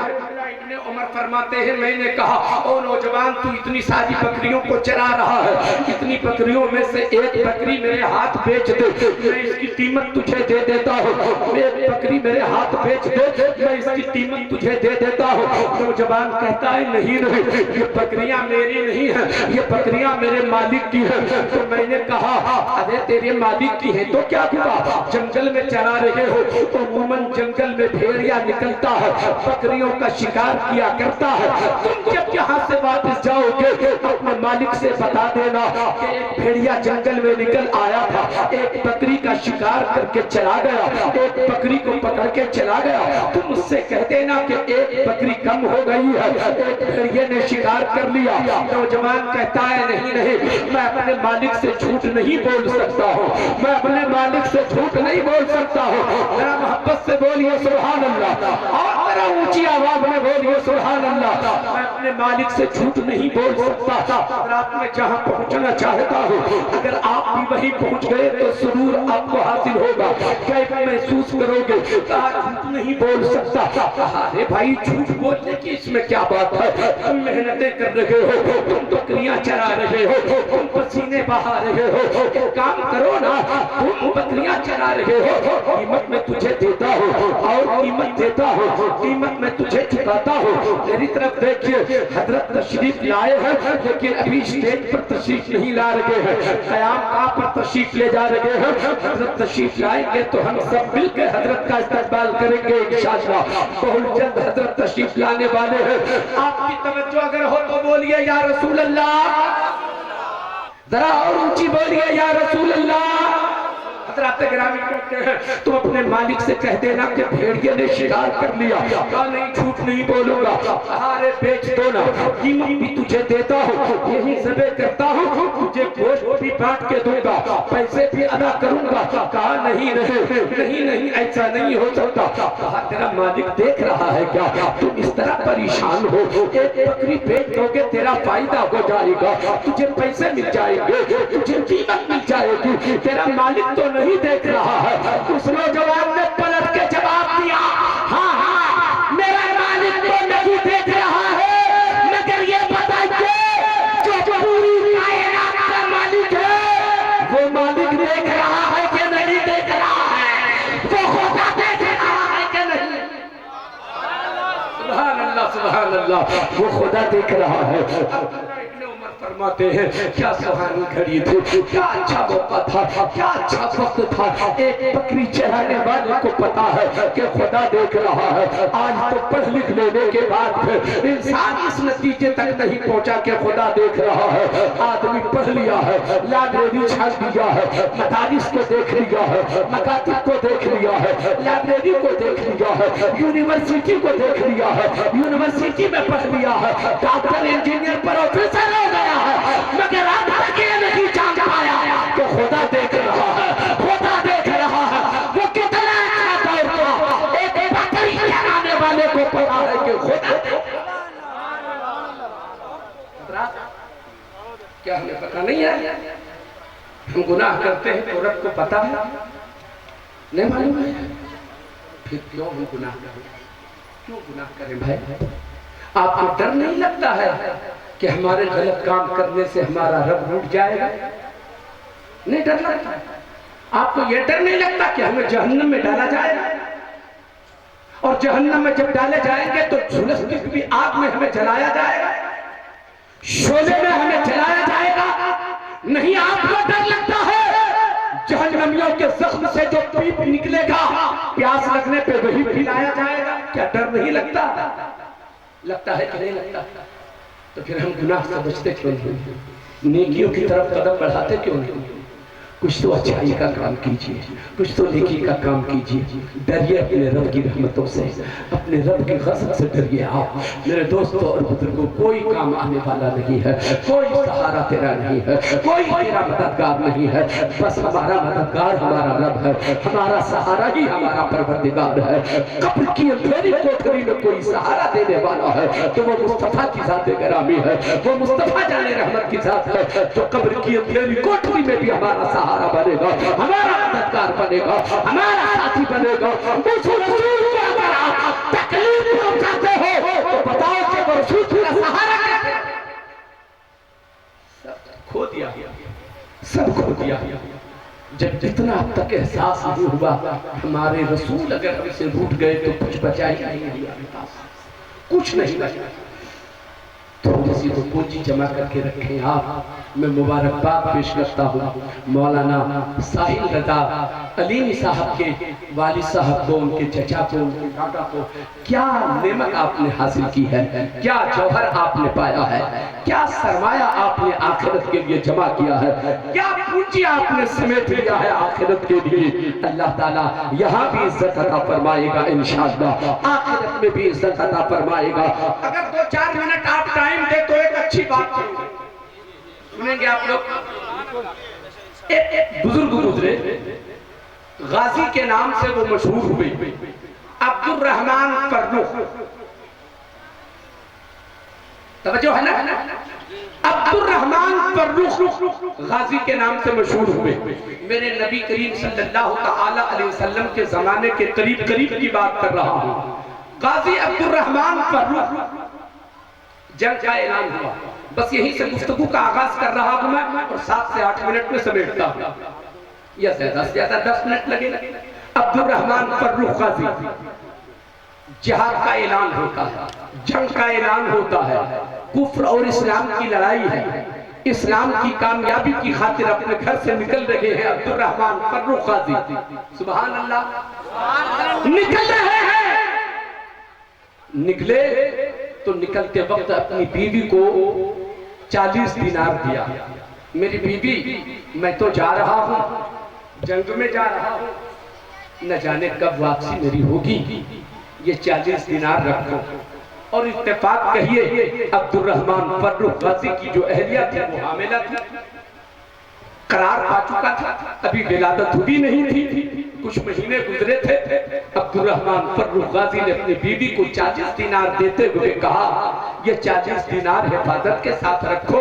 ابن عمر فرماتے ہیں میں نے کہا او نوجوان تو اتنی ساری بکریوں کو چرا رہا ہے، اتنی بکریوں میں سے ایک بکری میرے ہاتھ بیچ دے، میں اس کی قیمت تجھے دے دیتا ہوں، ایک بکری میرے ہاتھ بیچ دے، میں اس کی قیمت تجھے دے دیتا ہوں۔ نوجوان کہتا ہے نہیں نہیں، یہ بکریاں میری نہیں ہیں، یہ بکریاں میرے مالک کی ہیں۔ تو میں نے کہا ارے تیرے مالک کی ہیں تو کیا ہوا، جنگل میں چلا رہے ہو، عموماً جنگل میں بھیڑیا نکلتا ہے، بکریوں کا شکار کیا کرتا ہے، تم جب یہاں سے واپس جاؤ گے اپنے مالک سے بتا دینا کہ ایک بھیڑیا جنگل میں نکل آیا تھا، ایک بکری کا شکار کر کے چلا گیا، ایک بکری کو پکڑ کے چلا گیا، تم اس سے کہہ دینا کہ ایک بکری کم ہو گئی ہے، ایک بھیڑیے نے شکار کر لیا۔ نوجوان کہتا ہے نہیں نہیں، میں اپنے مالک سے جھوٹ نہیں بول سکتا ہوں، میں اپنے مالک سے جھوٹ نہیں بول سکتا ہوں، ذرا محبت سے بولیے سبحان اللہ، اور ذرا اونچی آواز میں بولیے سبحان اللہ، میں اپنے مالک سے جھوٹ نہیں بول سکتا۔ رات میں جہاں پہنچنا چاہتا ہوں اگر آپ بھی وہیں پہنچ گئے تو سرور آپ کو حاصل ہوگا، کیف محسوس کرو گے۔ کہا جھوٹ نہیں بول سکتا، کہا ارے بھائی جھوٹ بولنے کی اس میں کیا بات ہے، تم محنتیں کر رہے ہو، تم بکریاں چرا رہے ہو، تم پسینے بہا رہے ہو، ایک کام کرو نا، تم بکریاں چرا رہے ہو، قیمت میں تجھے دیتا ہوں اور قیمت دیتا ہوں، قیمت میں تجھے چکاتا ہوں۔ میری طرف دیکھئے حضرت تشریف لائے ہیں لیکن ابھی اسٹیج پر تشریف نہیں لا رہے ہیں، قیام کا پر تشریف لے جا رہے ہیں۔ حضرت تشریف لائیں گے تو ہم سب مل کے حضرت کا استقبال کریں گے انشاءاللہ، بہت جلد حضرت تشریف لانے والے ہیں۔ آپ کی توجہ اگر ہو تو بولیے یا رسول اللہ، ذرا اور اونچی بولیے یا رسول اللہ۔ حضرات گرامی کہتے ہیں تم اپنے مالک سے کہہ دینا کہ بھیڑیے نے شکار کر لیا، کہا نہیں جھوٹ نہیں بولوں گا، کہا ارے بیچ دو نا، قیمت بھی تجھے دیتا ہوں، یہی ذبح کرتا ہوں، تجھے گوشت بھی بانٹ کے دوں گا، پیسے بھی ادا کروں گا۔ کہا نہیں نہیں نہیں ایسا نہیں ہو سکتا، کہا تیرا مالک دیکھ رہا ہے کیا، تم اس طرح پریشان ہو، ایک بکری بیچ دو گے تیرا فائدہ ہو جائے گا، تجھے پیسے مل جائیں گے، تجھے قیمت مل جائے گی، تیرا مالک تو نہیں دیکھ رہا ہے۔ اس نوجوان نے پلٹ کے جواب دیا ہاں ہاں میرا مالک تو نہیں دیکھ رہا ہے، مگر یہ بتائیے جو پوری کائنات کا مالک ہے وہ مالک دیکھ رہا ہے کہ نہیں دیکھ رہا ہے، وہ خدا دیکھ رہا ہے کہ نہیں۔ سبحان اللہ سبحان اللہ، وہ خدا دیکھ رہا ہے۔ فرماتے ہیں کیا سہانی گھڑی تھی، کیا اچھا موقع تھا، کیا اچھا وقت تھا، ایک بکری چرانے والے کو پتا ہے کہ خدا دیکھ رہا ہے۔ آج تو پڑھ لکھ لینے کے بعد انسان اس نتیجے تک نہیں پہنچا کہ خدا دیکھ رہا ہے۔ آدمی پڑھ لیا ہے، لائبریری چھاڑ دیا ہے، مدارس کو دیکھ لیا ہے، مکاتب کو دیکھ لیا ہے، لائبریری کو دیکھ لیا ہے، یونیورسٹی کو دیکھ لیا ہے، یونیورسٹی میں پڑھ لیا ہے، ڈاکٹر انجینئر پروفیسر ہو گیا ہے، مگر اب تک یہ نہیں جان پایا کہ خدا دیکھ رہا ہے، خدا دیکھ رہا ہے۔ وہ کتنا اچھا دور تھا، ایک بکری چرانے والے کو پتا ہے کہ خدا دیکھ رہا ہے۔ کیا ہمیں پتا نہیں ہے؟ ہم گناہ کرتے ہیں تو رب کو پتا ہے، نہیں معلوم ہے؟ پھر کیوں ہم گناہ کریں؟ کیوں گناہ کریں بھائی؟ آپ کو ڈر نہیں لگتا ہے کہ ہمارے غلط کام کرنے سے ہمارا رب روٹ جائے گا؟ نہیں ڈر لگتا؟ آپ کو یہ ڈر نہیں لگتا کہ ہمیں جہنم میں ڈالا جائے گا؟ اور جہنم میں جب ڈالے جائیں گے تو جھلستی ہوئی آگ میں ہمیں جلایا جائے گا، شعلے میں ہمیں جلایا جائے گا؟ نہیں آپ کو ڈر لگتا ہے جہنمیوں کے زخم سے جو پیپ نکلے گا پیاس لگنے پہ وہی پلایا جائے گا؟ کیا ڈر نہیں لگتا؟ لگتا ہے کہ نہیں لگتا؟ تو پھر ہم گناہ سے بچتے کیوں نہیں؟ نیکیوں کی طرف قدم بڑھاتے کیوں نہیں؟ کچھ تو اچھائی کا کام کیجئے، کچھ تو نیکی کا کام کیجئے، ڈریے اپنے رب کی رحمتوں سے، اپنے رب کی غضب سے ڈریے آپ۔ میرے دوستوں اور بزرگوں، کوئی کام آنے والا نہیں ہے، کوئی سہارا تیرا نہیں ہے، کوئی تیرا مددگار نہیں ہے، بس ہمارا مددگار ہمارا رب ہے، ہمارا سہارا ہی ہمارا پروردگار ہے۔ قبر کی اندھیری کوٹھری میں کوئی سہارا دینے والا ہے تو وہ مصطفیٰ کی ذات گرامی ہے، وہ مصطفیٰ جان رحمت کی ذات ہے جو قبر کی اندھیری کوٹھری میں بھی ہمارا سہارا بنے گا، ہمارا مددگار بنے گا، ہمارا ساتھی بنے گا۔ اس رسول کو اگر آپ تکلیف پہنچاتے ہو تو بتاؤ کہ وہ رسول کا سہارا کیسے؟ سب کھو دیا، سب کھو دیا۔ جب اتنا اب تک احساس نہیں ہوا ہمارے رسول اگر ہم سے روٹ گئے تو کچھ بچا ہی نہیں ہمارے پاس، کچھ نہیں بچا۔ تھوڑی سی تو پونجی جمع کر کے رکھیں آپ۔ میں مبارکباد پیش کرتا ہوں مولانا ساحل رضا علیمی صاحب کے والد صاحب کو، ان کے چچا کو، ان کے دادا کو۔ کیا نعمت آپ نے حاصل کی ہے، کیا جوہر آپ نے پایا ہے، کیا سرمایہ آپ نے آخرت کے لیے جمع کیا ہے، کیا پونجی آپ نے سمیٹ لیا ہے آخرت کے لیے۔ اللہ تعالیٰ یہاں بھی عزت عطا فرمائے گا انشاءاللہ، آخرت میں بھی عزت عطا فرمائے گا۔ اگر 2-4 منٹ آپ ٹائم دے تو ایک اچھی بات سنیں گے آپ لوگ۔ ایک بزرگ گزرے، غازی کے نام سے وہ مشہور ہوئے، عبد الرحمن فرخ۔ توجہ ہے نا؟ عبد الرحمن فرخ غازی کے نام سے مشہور ہوئے۔ میرے نبی کریم صلی اللہ تعالی علیہ وسلم کے زمانے کے قریب کی بات کر رہا ہوں۔ غازی عبد الرحمن فرخ، جنگ کا اعلان ہوا۔ بس یہیں سے گفتگو کا آغاز کر رہا ہوں میں، اور 7 سے 8 منٹ میں سمیٹتا ہوں، یا زیادہ سے زیادہ 10 منٹ لگے۔ عبد الرحمن فرخ غازی، جہاد کا اعلان ہوتا ہے، جنگ کا اعلان ہوتا ہے، کفر اور اسلام کی لڑائی ہے، اسلام کی کامیابی کی خاطر اپنے گھر سے نکل رہے ہیں عبد الرحمن فرخ غازی۔ سبحان اللہ، نکل رہے ہیں۔ نکلے تو نکلتے وقت اپنی بیوی کو 40 دینار دیا۔ میری بیوی، میں تو جا رہا ہوں، جنگ میں جا رہا ہوں، نہ جانے کب واپسی میری ہوگی، یہ 40 دینار رکھو۔ اور اتفاق کہیے عبد الرحمن فرخ غازی کی جو اہلیہ تھی وہ حاملہ تھی، قرار پا چکا تھا، ابھی ولادت ہوئی نہیں تھی، کچھ مہینے گزرے تھے۔ عبد الرحمن فرخ غازی نے اپنی بیوی کو 40 دینار دیتے ہوئے کہا یہ 40 دینار حفاظت کے ساتھ رکھو،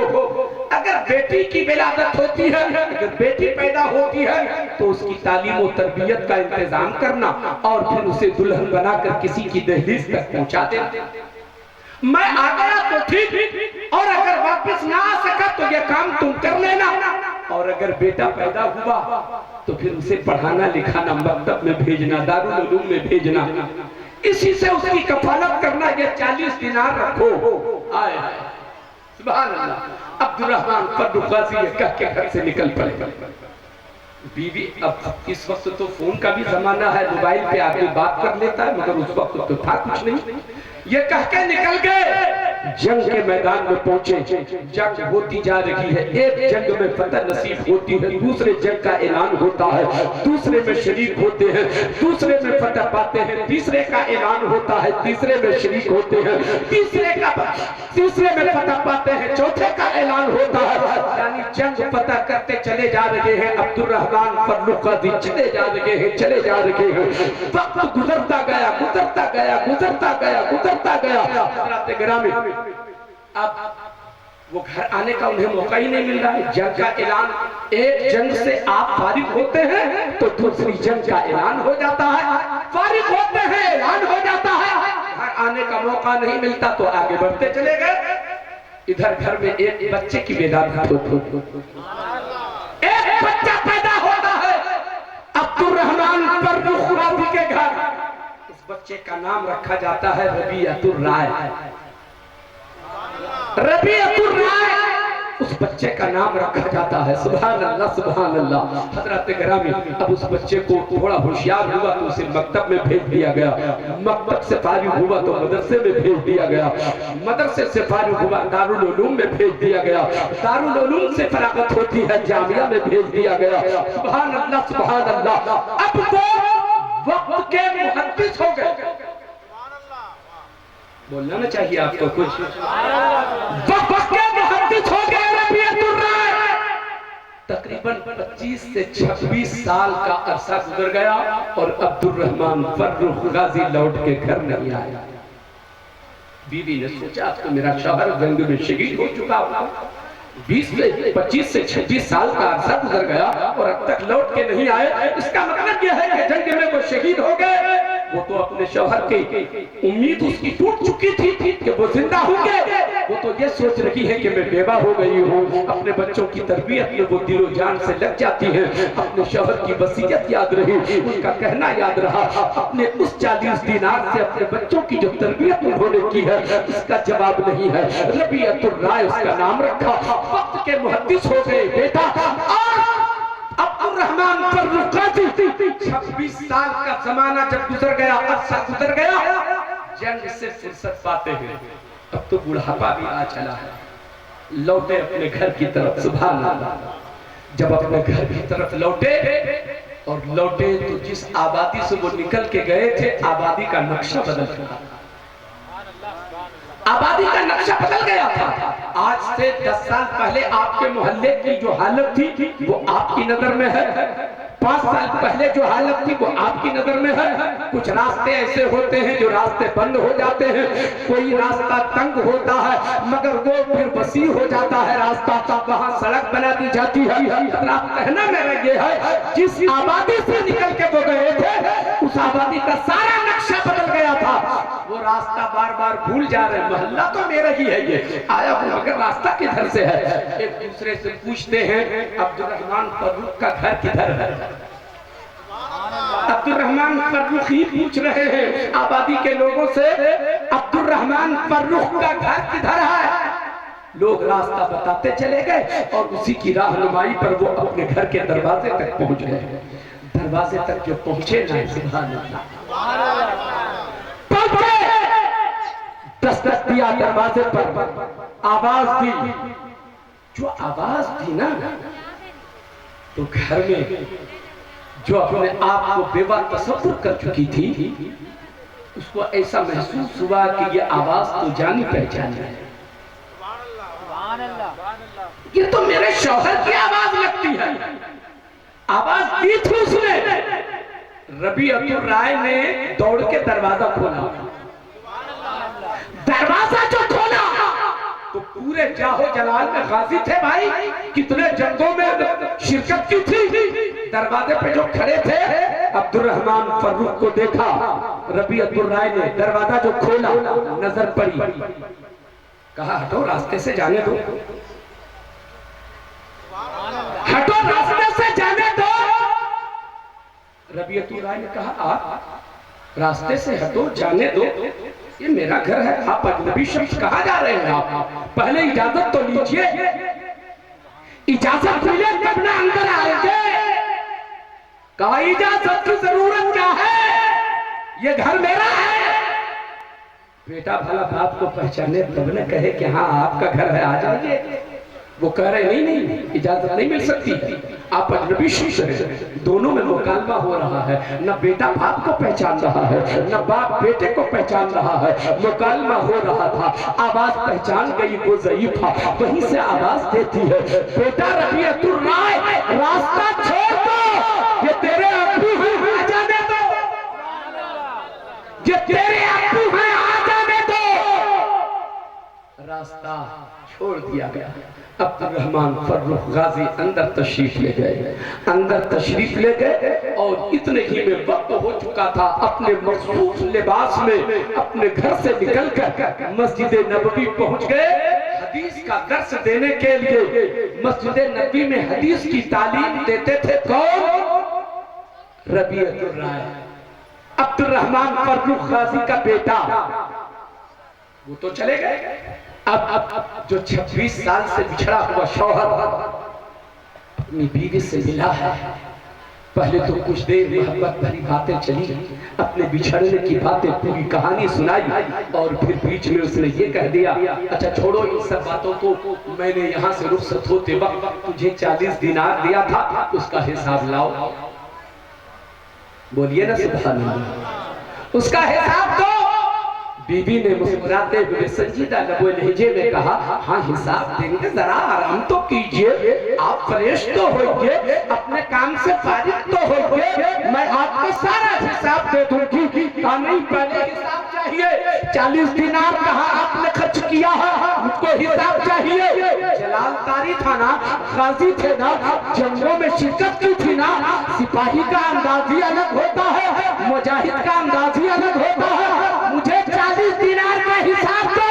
اگر بیٹی کی ولادت ہوتی ہے، اگر بیٹی پیدا ہوتی ہے تو اس کی تعلیم و تربیت کا انتظام کرنا اور پھر اسے دلہن بنا کر کسی کی دہلیز تک پہنچا دینا۔ میں آ گیا تو ٹھیک، اور اگر واپس نہ آ سکا تو یہ کام تم کر لینا، اور اگر بیٹا پیدا ہوا تو پھر اسے پڑھانا لکھانا، مکتب میں بھیجنا، دارالعلوم میں بھیجنا، اسی سے اس کی کفالت کرنا، یہ 40 دینار رکھو۔ آئے سبحان اللہ۔ عبد الرحمن فرخ غازی یہ کہہ کے گھر سے نکل پڑے۔ بیوی، اب اس وقت تو فون کا بھی زمانہ ہے، موبائل پہ آدمی بات کر لیتا ہے، مگر اس وقت تو تھا کچھ نہیں، یہ کہہ کے نکل گئے۔ جنگ کے میدان میں پہنچے، جنگ ہوتی جا رہی ہے، ایک جنگ میں فتح نصیب ہوتی ہے، دوسرے جنگ کا اعلان ہوتا ہے، دوسرے میں شریک ہوتے ہیں، دوسرے میں فتح پاتے ہیں، تیسرے کا اعلان ہوتا ہے، تیسرے میں شریک ہوتے ہیں، تیسرے میں فتح پاتے ہیں، چوتھے کا اعلان ہوتا ہے، یعنی جنگ فتح کرتے چلے جا رہے ہیں۔ عبد الرحمن فرخ غازی چلے جا رہے ہیں، چلے جا رہے ہیں، وقت گزرتا گیا، گزرتا گیا، گزرتا گیا، گزرتا گیا۔ حضرات گرامی، اب وہ گھر آنے کا انہیں موقع ہی نہیں مل رہا ہے، جنگ کا اعلان، ایک جنگ سے آپ فارغ ہوتے ہیں تو دوسری جنگ کا اعلان ہو جاتا ہے، فارغ ہوتے ہیں اعلان ہو جاتا ہے، گھر آنے کا موقع نہیں ملتا تو آگے بڑھتے چلے گئے۔ ادھر گھر میں ایک بچے کی ولادت ہوتی، ایک بچہ پیدا ہوتا ہے عبد الرحمن فرخ غازی کے گھر، اس بچے کا نام رکھا جاتا ہے ربیعۃ الرائے۔ ربیعۃ الرائے اس بچے کا نام رکھا جاتا ہے۔ سبحان اللہ سبحان اللہ۔ حضرات گرامی، اب اس بچے کو تھوڑا ہوشیار ہوا تو اسے مکتب میں بھیج دیا گیا، مکتب سے فارغ ہوا تو مدرسے میں بھیج دیا گیا، مدرسے سے فارغ ہوا دارالعلوم میں بھیج دیا گیا، دارالعلوم سے فراغت ہوتی ہے جامعہ میں بھیج دیا گیا۔ سبحان اللہ سبحان اللہ۔ اب تو وقت کے محدث ہو گئے۔ بولنا نہ چاہیے آپ کو کچھ۔ وقت کے محدث ہو گئے ربیعۃ الرائے۔ تقریباً 25 سے 26 سال کا عرصہ گزر گیا اور عبد الرحمن فرخ غازی لوٹ کے گھر نہیں آیا۔ بیوی نے سوچا اب تو میرا شوہر جنگ میں شہید ہو چکا ہوا، 25 سے 26 سال کا عرصہ گزر گیا اور اب تک لوٹ کے نہیں آئے، اس کا مطلب یہ ہے کہ جنگ میں وہ شہید ہو گئے۔ وہ تو اپنے شوہر کی امید اس کی ٹوٹ چکی تھی کہ وہ زندہ ہوں گے، وہ تو یہ سوچ رہی ہے کہ میں بیوہ ہو گئی ہوں۔ اپنے بچوں کی تربیت میں وہ دل و جان سے لگ جاتی ہے، اپنے شوہر کی وصیت یاد رہی، ان کا کہنا یاد رہا، اپنے اس 40 دینار سے اپنے بچوں کی جو تربیت انہوں نے کی ہے اس کا جواب نہیں ہے۔ ربیعۃ الرائے اس کا نام رکھا۔ وقت کے محدث ہو گئے بیٹا، اور عبد الرحمن فرخ غازی 26 سال کا زمانہ جب گزر گیا، عرصہ گزر گیا، جنگ سے فرصت پاتے ہیں، اب تو بڑھاپا بھی آ چلا ہے، لوٹے اپنے گھر کی طرف۔ سبحان اللہ۔ جب اپنے گھر کی طرف لوٹے اور لوٹے تو جس آبادی سے وہ نکل کے گئے تھے آبادی کا نقشہ بدل چکا، آبادی کا نقشہ بدل گیا تھا۔ آج سے 10 سال پہلے آپ کے محلے کی جو حالت تھی وہ آپ کی نظر میں ہے، 5 سال پہلے جو حالت تھی وہ آپ کی نظر میں ہے۔ کچھ راستے ایسے ہوتے ہیں جو راستے بند ہو جاتے ہیں، کوئی راستہ تنگ ہوتا ہے مگر وہ پھر وسیع ہو جاتا ہے راستہ، وہاں سڑک بنا دی جاتی ہے۔ کہنا میرا یہ ہے جس آبادی سے نکل کے وہ گئے تھے اس آبادی کا سارا نقشہ بدل گیا تھا، وہ راستہ بار بار بھول جا رہے ہیں۔ محلہ تو میرا ہی ہے، یہ آیا ہوں مگر راستہ کدھر سے ہے؟ ایک دوسرے سے پوچھتے ہیں عبد الرحمن فرخ کا گھر کدھر ہے؟ عبد الرحمن فرخ ہی پوچھ رہے ہیں آبادی کے لوگوں سے، عبد الرحمن فرخ کا گھر کدھر ہے؟ لوگ راستہ بتاتے چلے گئے اور اسی کی رہنمائی پر وہ اپنے گھر کے دروازے تک پہنچ گئے۔ دروازے تک جو پہنچے نا، سبحان اللہ، پہنچے، دستک دیا دروازے پر، آواز دی، جو آواز دی نا تو گھر میں جو اپنے آپ کو بیوہ تصور کر چکی تھی اس کو ایسا محسوس ہوا کہ یہ آواز تو جانی پہچانی ہے، یہ تو میرے شوہر کی آواز لگتی ہے۔ آواز دی تھی اس نے، ربیعۃ الرائے نے دوڑ کے دروازہ کھولا، دروازہ جو کھولا تو پورے جاہو جلال میں غازی تھے بھائی، کتنے جنگوں میں شرکت کی تھی، دروازے پہ جو کھڑے تھے عبد الرحمن فرخ کو دیکھا۔ ربیعۃ الرائے نے دروازہ جو کھولا نظر پڑی، کہا ہٹو راستے سے جانے دو، ہٹو راستے سے جانے دو۔ ربیعۃ الرائے نے کہا آپ راستے سے ہٹو جانے دو، یہ میرا گھر ہے، آپ اجنبی شخص کہاں جا رہے ہیں؟ آپ پہلے اجازت تو لیجئے، اجازت ملے تب نہ اندر آئیں گے۔ کہا اجازت کی ضرورت کیا ہے، یہ گھر میرا ہے۔ بیٹا بھلا باپ کو پہچانے تب نہ کہے کہ ہاں آپ کا گھر ہے، آ جائیے۔ وہ کہہ رہے نہیں اجازت نہیں مل سکتی، آپ اجنبی شخص ہیں، دونوں میں مکالمہ ہو رہا ہے، نہ بیٹا باپ کو پہچان رہا ہے نہ باپ بیٹے کو پہچان رہا ہے، مکالمہ ہو رہا تھا۔ آواز پہچان گئی وہ ضعیف تھا، وہیں سے آواز دیتی ہے، بیٹا ربیعۃ الرائے راستہ چھوڑ دو، یہ تیرے ابو ہیں، آ جانے دو، یہ تیرے ابو ہیں، آ جانے دو۔ راستہ چھوڑ دیا گیا۔ عبد الرحمن فرخ غازی اندر تشریف لے گئے، اندر تشریف لے گئے اور اتنے ہی میں وقت ہو چکا تھا، اپنے مخصوص لباس میں اپنے گھر سے نکل کر مسجد نبوی پہنچ گئے حدیث کا درس دینے کے لیے۔ مسجد نبوی میں حدیث کی تعلیم دیتے تھے کون؟ ربیعۃ الرائے، عبد الرحمن فرخ غازی کا بیٹا، وہ تو چلے گئے. اب جو 26 سال سے بچھڑا ہوا شوہر اپنی بیوی سے ملا ہے، پہلے تو کچھ دیر محبت بھری باتیں چلی، اپنے بچھڑنے کی باتیں پوری کہانی سنائی، اور پھر بیچ میں اس نے یہ کہہ دیا اچھا چھوڑو ان سب باتوں کو، میں نے یہاں سے رخصت ہوتے وقت تجھے 40 دینار دیا تھا، اس کا حساب لاؤ. بولیے نا سبحان اللہ. اس کا حساب دو. بی بی نے مسکراتے ہوئے سنجیدہ لبو لہجے میں کہا ہاں حساب دیں گے، ذرا آرام تو کیجئے، آپ فریش تو ہوئیے، اپنے کام سے فارغ تو ہوئیے، میں آپ کو سارا حساب دے دوں گی. کہا نہیں پہلے حساب چاہیے. 40 دینار کہاں آپ نے خرچ کیا ہے، مجھ کو حساب چاہیے. جلال تاری تھا نا، غازی تھے نا، جنگوں میں شرکت کی تھی نا. سپاہی کا انداز ہی الگ ہوتا ہے، مجاہد کا انداز ہی الگ ہوتا ہے. مجھے 40 دینار کا حساب دو.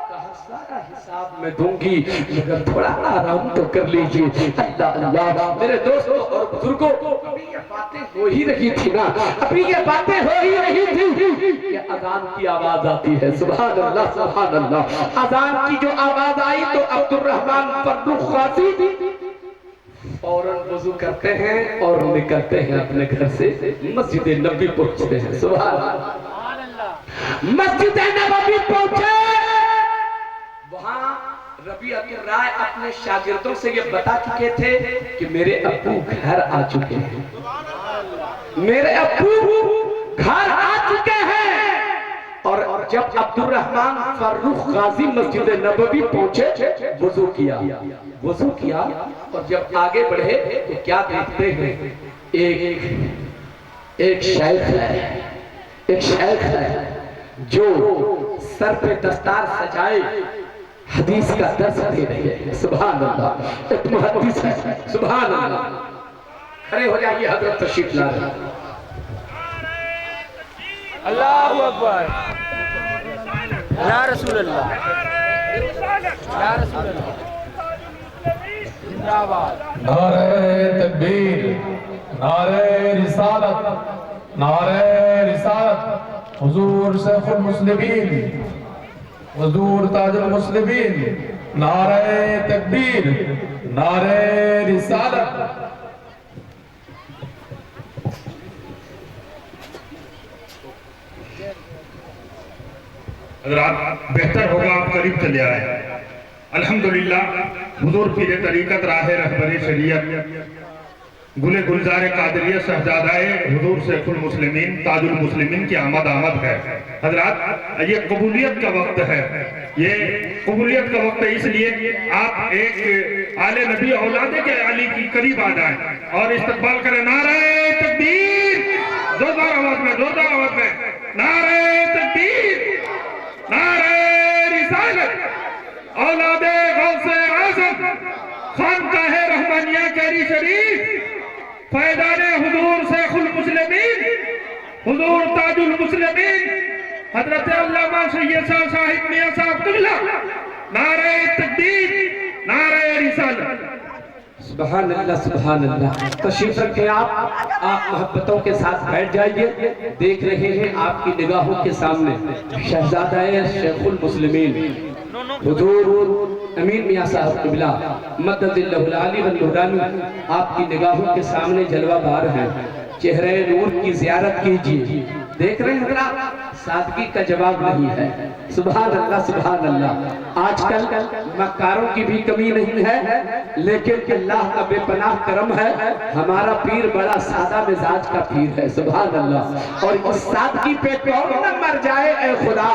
کہا سارا حساب میں دوں گی، مگر تھوڑا آرام تو کر لیجئے. اللہ اللہ میرے دوستوں اور بزرگوں، ابھی یہ باتیں ہو ہی رہی تھی نا، ابھی یہ باتیں ہو ہی رہی تھی کہ اذان کی آواز آتی ہے. سبحان اللہ سبحان اللہ. اذان کی جو آواز آئی تو عبد الرحمن فرخ غازی فوراً وضو کرتے ہیں اور نکلتے ہیں اپنے گھر سے، مسجد نبی پہنچتے ہیں. سبحان اللہ. مسجد نبوی پہنچے، وہاں ربیعۃ الرائے اپنے شاگردوں سے یہ بتا چکے تھے کہ میرے ابو گھر آ چکے ہیں، میرے ابو گھر آ چکے ہیں. اور جب عبد الرحمن فرخ غازی مسجد نبوی پہنچے، وضو کیا اور جب آگے بڑھے تو کیا دیکھتے ہیں، ایک شیخ ہے جو سر پہ دستار سجائے حدیث کا درس دے رہے ہیں. سبحان اللہ. ایک محدث ہے. سبحان اللہ. کھڑے ہو جائیے، حضرت تشریف لا رہے ہیں. اللہ اکبر. یا رسول اللہ، یا رسول اللہ. زندہ باد. نعرہ تکبیر، نعرہ رسالت، نعرہ رسالت. حضور شیخ المسلمین، حضور تاج المسلمین. نعرہ تکبیر، نعرہ رسالت. حضرات بہتر ہوگا آپ قریب چلے آئے. الحمدللہ حضور پیر طریقت راہ رہبر شریعت گل گلزار قادریہ شہزادہ حضور شیخ المسلمین تاج المسلمین کی آمد ہے. حضرات یہ قبولیت کا وقت ہے، یہ قبولیت کا وقت ہے، اس لیے آپ ایک آل نبی اولاد کے علی کی قریب آ جائیں اور استقبال کریں. نعرہ تکبیر، زوردار آواز میں نعرہ تکبیر، نعرہ رسالت. اولاد غوث اعظم خانقاہ رحمانیہ کیری شریف، فیضان حضور شیخ المسلمین، حضور تاج المسلمین حضرت علامہ سید صاحب میاں صاحب قبلہ. نعرہ تکبیر، نعرہ رسالت. سبحان اللہ سبحان اللہ. تشریف رکھیں آپ محبتوں کے ساتھ بیٹھ جائیے. دیکھ رہے ہیں آپ کی نگاہوں کے سامنے شہزادہ شیخ المسلمین حضور امین میاں صاحب قبلہ مدد اللہ العالی والنورانی آپ کی نگاہوں کے سامنے جلوہ بار ہیں. چہرہ نور کی زیارت کیجئے. دیکھ رہے ہیں حضرات، سادگی کا جواب نہیں ہے. سبحان اللہ سبحان اللہ. آج کل مکاروں کی بھی کمی نہیں ہے، لیکن اللہ کا بے پناہ کرم ہے. ہمارا پیر بڑا سادہ مزاج کا پیر ہے. سبحان اللہ. اور اس سادگی پہ کون نہ مر جائے اے خدا،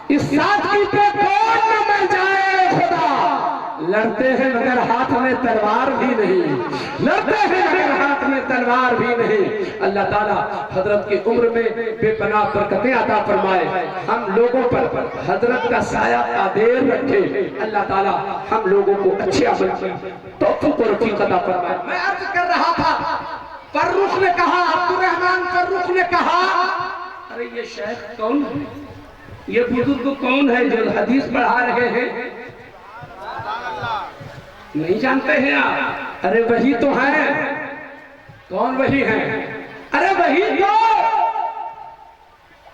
اس سادگی پہ کون نہ مر جائے اے خدا. لڑتے ہیں مگر ہاتھ میں تلوار بھی نہیں، لڑتے ہیں مگر ہاتھ میں تلوار بھی نہیں. اللہ تعالیٰ حضرت کی عمر میں بے پناہ برکتیں عطا فرمائے، ہم لوگوں پر حضرت کا سایہ قادر رکھے. اللہ تعالیٰ ہم لوگوں کو اچھے عمل کی توفیق و رفیق عطا فرمائے. میں عرض کر رہا تھا، فرخ نے کہا، عبد الرحمن فرخ نے کہا ارے یہ شیخ کون ہے، یہ بزرگ کون ہے جو حدیث پڑھا رہے ہیں؟ نہیں جانتے ہیں آپ؟ ارے وہی تو ہیں. کون وہی ہیں؟ ارے وہی تو.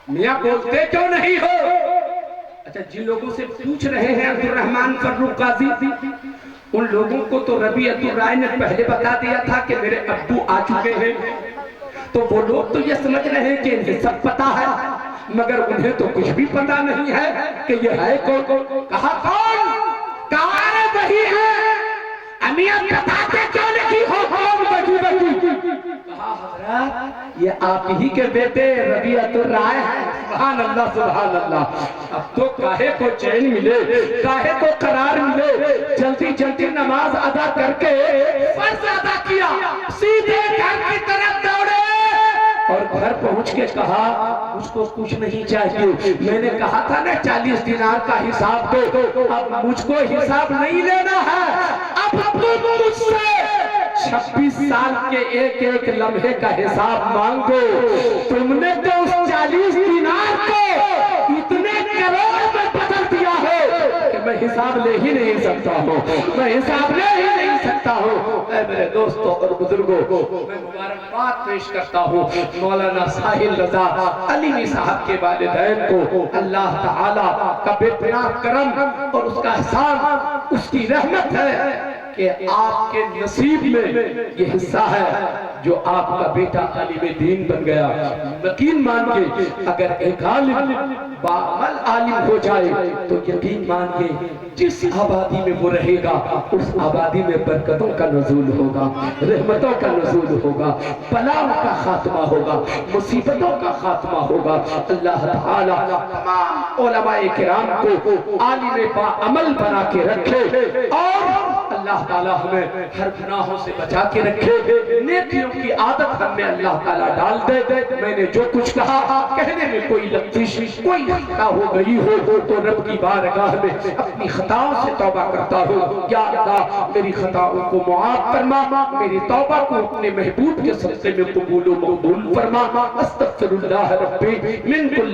میاں بولتے کیوں نہیں ہو؟ اچھا جن لوگوں سے پوچھ رہے ہیں عبد الرحمن فروخ قاضی، ان لوگوں کو تو ربیعۃ الرائے نے پہلے بتا دیا تھا کہ میرے ابو آ چکے ہیں، تو وہ لوگ تو یہ سمجھ رہے ہیں کہ انہیں سب پتا ہے، مگر انہیں تو کچھ بھی پتا نہیں ہے کہ یہ ہے کون۔ کہا کون؟ کہا رے وہی ہے، امیاں بتاتے کیوں نہیں ہو کون بچی بچی؟ کہا حضرت یہ آپ ہی کے بیٹے ربیعۃ الرائے ہیں۔ سبحان اللہ سبحان اللہ۔ اب تو کاہے کو چین ملے، کاہے کو قرار ملے، جلدی جلدی نماز ادا کر کے فرض ادا کیا، سیدھے گھر کی طرف دوڑے اور گھر پہنچ کے کہا مجھ کو کچھ نہیں چاہیے، میں نے کہا تھا نا 40 دینار کا حساب دو، اب مجھ کو حساب نہیں لینا ہے، اب تم مجھ سے 26 سال کے ایک ایک لمحے کا حساب مانگو۔ تم نے تو اس 40 دینار کو اتنے کروڑ میں بدل دیا ہے کہ میں حساب لے ہی نہیں سکتا ہوں، میں حساب لے ہی نہیں سکتا ہوں۔ اے میرے دوستوں اور بزرگوں، میں مبارکباد پیش کرتا ہوں مولانا ساحل رضا علیمی صاحب کے والدین کو۔ اللہ تعالیٰ کا بے پناہ کرم اور اس کا احسان، اس کی رحمت ہے کہ آپ کے نصیب میں یہ حصہ ہے جو آپ کا بیٹا عالم دین بن گیا۔ یقین مان کے اگر ایک عالم باعمل عالم ہو جائے تو یقین مان کے جس آبادی میں وہ رہے گا اس آبادی میں برکتوں کا نزول ہوگا، رحمتوں کا نزول ہوگا، بلاؤں کا خاتمہ ہوگا، مصیبتوں کا خاتمہ ہوگا۔ اللہ تعالیٰ تمام علماء کرام کو عالم باعمل بنا کے رکھے اور اللہ تعالیٰ ہمیں ہر گناہوں سے بچا کے رکھے، نیکیوں کی عادت ہم میں اللہ تعالیٰ ڈال دے۔ میں نے جو کچھ کہا کہنے میں کوئی لغزش، کوئی خطا ہو گئی ہو تو رب کی بارگاہ میں اپنی خطاؤں سے توبہ کرتا ہوں۔ یا اللہ میری خطاؤں کو معاف فرما، میری توبہ کو اپنے محبوب کے صدقے میں قبول و مقبول فرما۔ استغفر اللہ ربی من کل